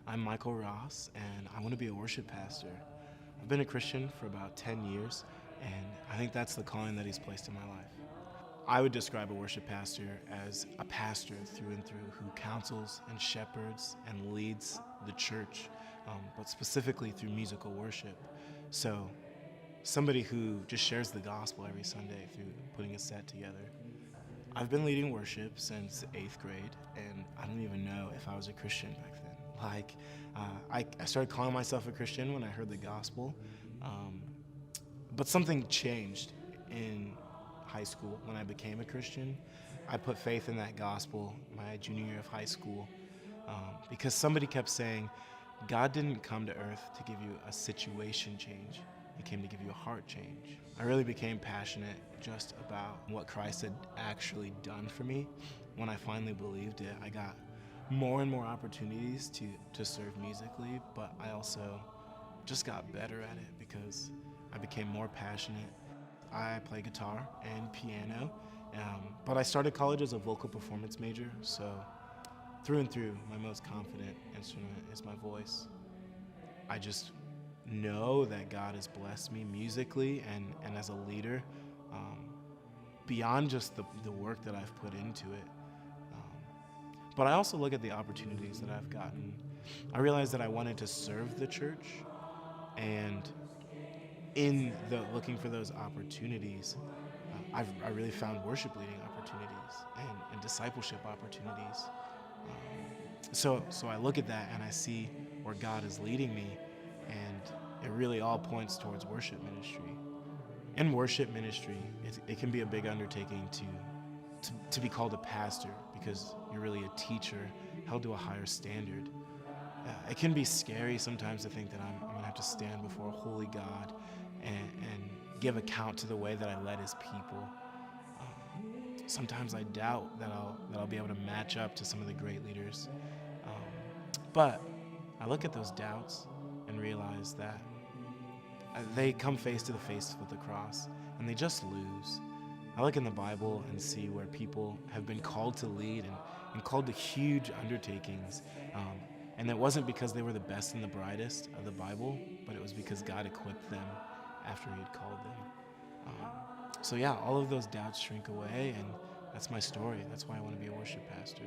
I'm Michael Ross, and I want to be a worship pastor. I've been a Christian for about 10 years, and I think that's the calling that He's placed in my life. I would describe a worship pastor as a pastor through and through who counsels and shepherds and leads the church, but specifically through musical worship. So, somebody who just shares the gospel every Sunday through putting a set together. I've been leading worship since 8th grade, and I don't even know if I was a Christian back then. I started calling myself a Christian when I heard the gospel, um, but something changed in high school when I became a Christian. I put faith in that gospel my junior year of high school because somebody kept saying, God didn't come to earth to give you a situation change. He came to give you a heart change. I really became passionate just about what Christ had actually done for me. When I finally believed it, I got more and more opportunities to serve musically, but I also just got better at it because I became more passionate. I play guitar and piano, but I started college as a vocal performance major, so through and through, my most confident instrument is my voice. I just know that God has blessed me musically and as a leader, um, beyond just the work that I've put into it. But I also look at the opportunities that I've gotten. I realized that I wanted to serve the church, and in the looking for those opportunities, I really found worship leading opportunities and discipleship opportunities. So I look at that and I see where God is leading me, and it really all points towards worship ministry. In worship ministry, it can be a big undertaking to be called a pastor because you're really a teacher held to a higher standard. It can be scary sometimes to think that I'm going to have to stand before a holy God and give account to the way that I led His people. Sometimes I doubt that I'll be able to match up to some of the great leaders. But I look at those doubts and realize that they come face to the face with the cross and they just lose. I look in the Bible and see where people have been called to lead and called to huge undertakings. And it wasn't because they were the best and the brightest of the Bible, but it was because God equipped them after He had called them. So yeah, all of those doubts shrink away, and that's my story. That's why I want to be a worship pastor.